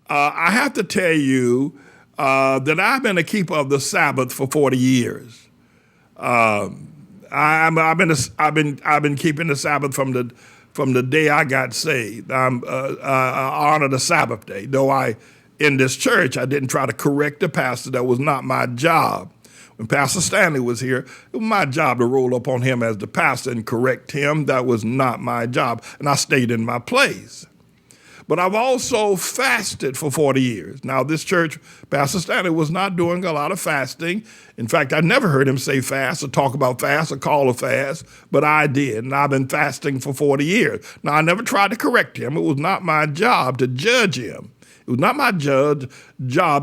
I have to tell you that I've been a keeper of the Sabbath for 40 years. I've been keeping the Sabbath from the day I got saved. I honor the Sabbath day. Though in this church, I didn't try to correct the pastor. That was not my job. When Pastor Stanley was here, it was my job to roll up on him as the pastor and correct him. That was not my job, and I stayed in my place. But I've also fasted for 40 years. Now, this church, Pastor Stanley was not doing a lot of fasting. In fact, I never heard him say fast or talk about fast or call a fast, but I did, and I've been fasting for 40 years. Now, I never tried to correct him. It was not my job to judge him. It was not my job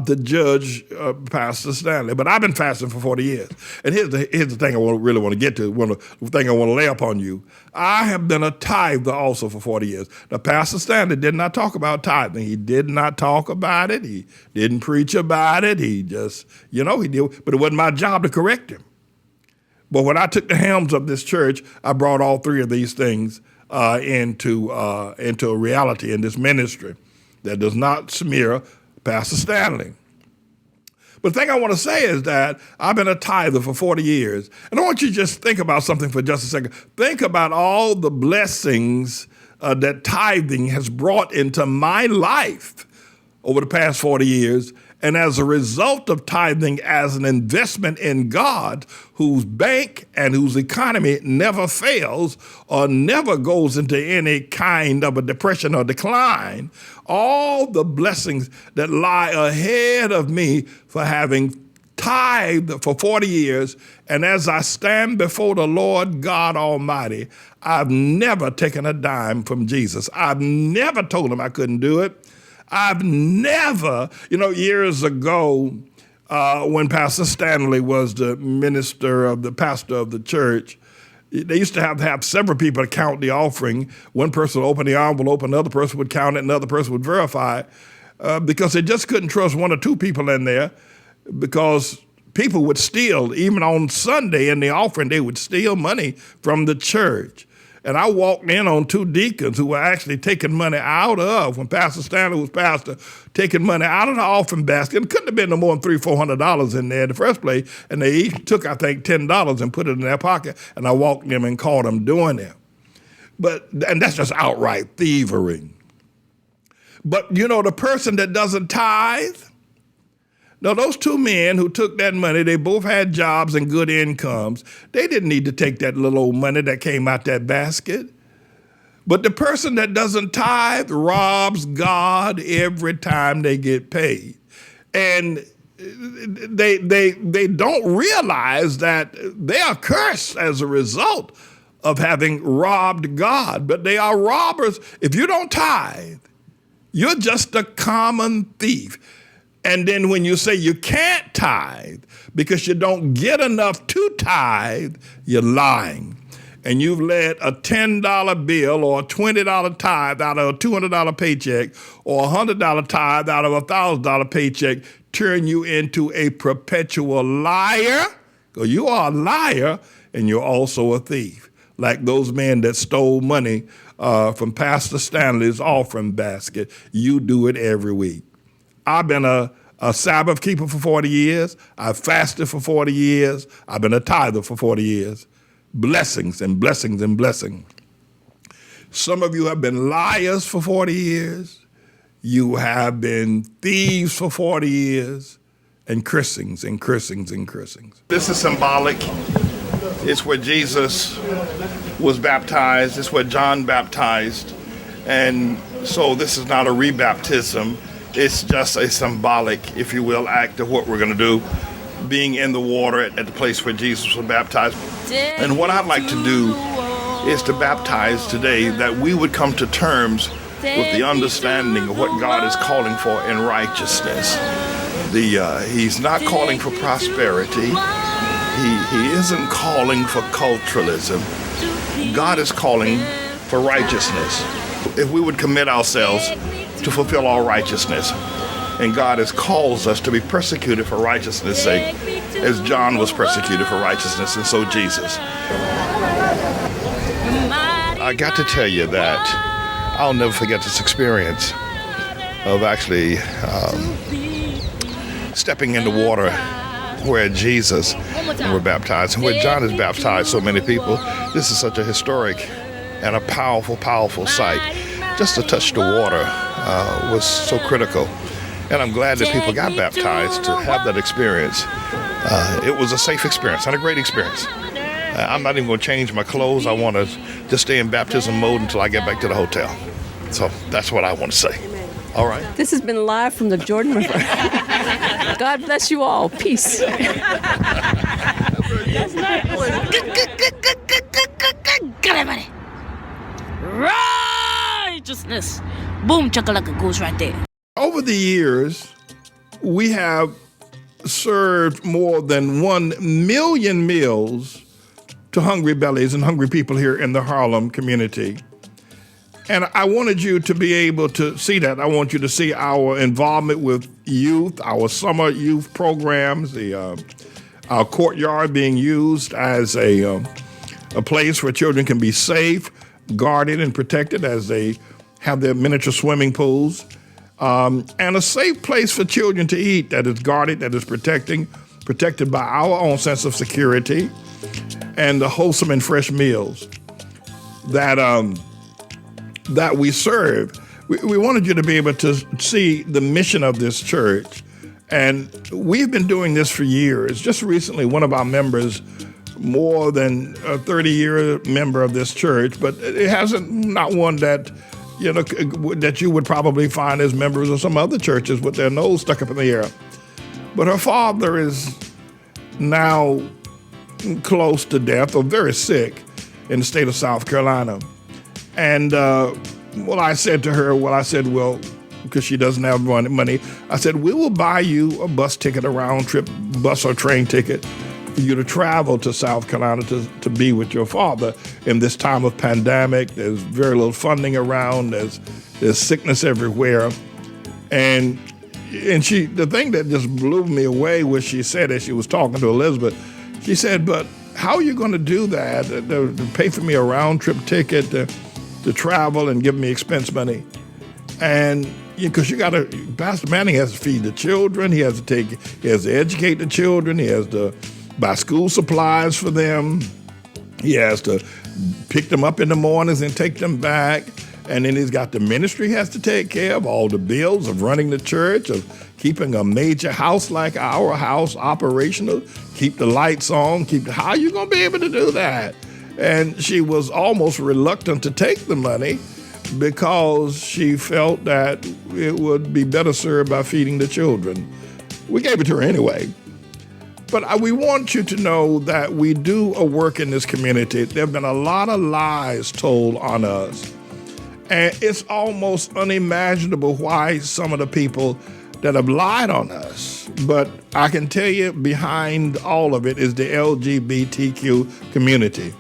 to judge Pastor Stanley, but I've been fasting for 40 years. And here's the thing I really want to get to, the thing I want to lay upon you. I have been a tither also for 40 years. Now, Pastor Stanley did not talk about tithing. He did not talk about it. He didn't preach about it. He just, he did, but it wasn't my job to correct him. But when I took the helms of this church, I brought all three of these things into a reality in this ministry that does not smear Pastor Stanley. But the thing I want to say is that I've been a tither for 40 years. And I want you to just think about something for just a second. Think about all the blessings that tithing has brought into my life over the past 40 years. And as a result of tithing as an investment in God, whose bank and whose economy never fails or never goes into any kind of a depression or decline, all the blessings that lie ahead of me for having tithed for 40 years, and as I stand before the Lord God Almighty, I've never taken a dime from Jesus. I've never told him I couldn't do it. I've never, years ago, when Pastor Stanley was the pastor of the church, they used to have several people count the offering. One person would open the envelope, another person would count it, another person would verify it, because they just couldn't trust one or two people in there, because people would steal. Even on Sunday in the offering, they would steal money from the church. And I walked in on two deacons who were actually taking money out of, when Pastor Stanley was pastor, taking money out of the offering basket. It couldn't have been no more than $300-400 in there in the first place. And they each took, I think, $10 and put it in their pocket. And I walked in and caught them doing it. And that's just outright thievery. But, the person that doesn't tithe, now, those two men who took that money, they both had jobs and good incomes. They didn't need to take that little old money that came out that basket. But the person that doesn't tithe robs God every time they get paid. And they don't realize that they are cursed as a result of having robbed God. But they are robbers. If you don't tithe, you're just a common thief. And then when you say you can't tithe because you don't get enough to tithe, you're lying. And you've let a $10 bill or a $20 tithe out of a $200 paycheck or a $100 tithe out of a $1,000 paycheck turn you into a perpetual liar. Because you are a liar and you're also a thief. Like those men that stole money from Pastor Stanley's offering basket. You do it every week. I've been a Sabbath keeper for 40 years. I've fasted for 40 years. I've been a tither for 40 years. Blessings and blessings and blessings. Some of you have been liars for 40 years. You have been thieves for 40 years. And cursings and cursings and cursings. This is symbolic. It's where Jesus was baptized. It's where John baptized. And so this is not a rebaptism. It's just a symbolic, if you will, act of what we're going to do, being in the water at the place where Jesus was baptized. And what I'd like to do is to baptize today that we would come to terms with the understanding of what God is calling for in righteousness. He's not calling for prosperity. He isn't calling for culturalism. God is calling for righteousness. If we would commit ourselves to fulfill all righteousness. And God has called us to be persecuted for righteousness' sake, as John was persecuted for righteousness, and so Jesus. I got to tell you that I'll never forget this experience. of actually stepping in the water where Jesus were baptized, and where John has baptized so many people. This is such a historic and a powerful, powerful sight. Just to touch the water was so critical. And I'm glad that people got baptized to have that experience. It was a safe experience and a great experience. I'm not even going to change my clothes. I want to just stay in baptism mode until I get back to the hotel. So that's what I want to say. All right. This has been live from the Jordan River. God bless you all. Peace. That's nice. Get everybody. Righteousness. Boom, chakalaka goes right there. Over the years, we have served more than 1 million meals to hungry bellies and hungry people here in the Harlem community. And I wanted you to be able to see that. I want you to see our involvement with youth, our summer youth programs, our courtyard being used as a place where children can be safe, guarded, and protected as they have their miniature swimming pools, and a safe place for children to eat that is guarded, that is protected by our own sense of security, and the wholesome and fresh meals that we serve. We wanted you to be able to see the mission of this church. And we've been doing this for years. Just recently, one of our members, more than a 30-year member of this church, but it hasn't, not one that, that you would probably find as members of some other churches with their nose stuck up in the air. But her father is now close to death or very sick in the state of South Carolina. And I said to her, well, because she doesn't have money, I said, we will buy you a bus ticket, a round trip bus or train ticket for you to travel to South Carolina to be with your father in this time of pandemic. There's very little funding around. There's sickness everywhere. And the thing that just blew me away was she said, as she was talking to Elizabeth, she said, but how are you going to do that, to pay for me a round trip ticket to travel and give me expense money? And because Pastor Manning has to feed the children, he has to educate the children, he has to buy school supplies for them, he has to pick them up in the mornings and take them back, and then he's got the ministry he has to take care of, all the bills of running the church, of keeping a major house like our house operational, keep the lights on, how are you going to be able to do that? And she was almost reluctant to take the money because she felt that it would be better served by feeding the children. We gave it to her anyway. But we want you to know that we do a work in this community. There have been a lot of lies told on us. And it's almost unimaginable why some of the people that have lied on us. But I can tell you behind all of it is the LGBTQ community.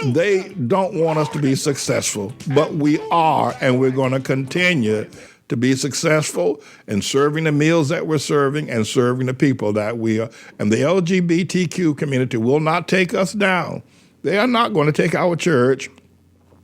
They don't want us to be successful, but we are, and we're going to continue to be successful in serving the meals that we're serving and serving the people that we are. And the LGBTQ community will not take us down. They are not going to take our church.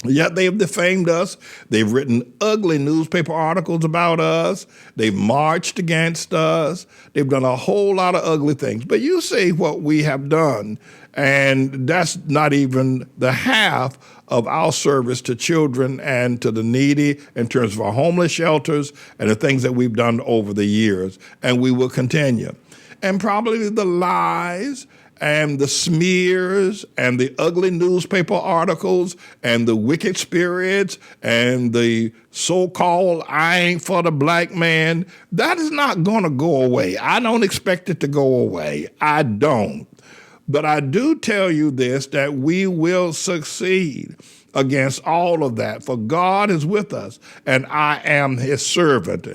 Yet they've defamed us. They've written ugly newspaper articles about us. They've marched against us. They've done a whole lot of ugly things. But you see what we have done, and that's not even the half of our service to children and to the needy in terms of our homeless shelters and the things that we've done over the years. And we will continue. And probably the lies and the smears and the ugly newspaper articles and the wicked spirits and the so-called I ain't for the black man, that is not going to go away. I don't expect it to go away. I don't. But I do tell you this, that we will succeed against all of that, for God is with us, and I am his servant.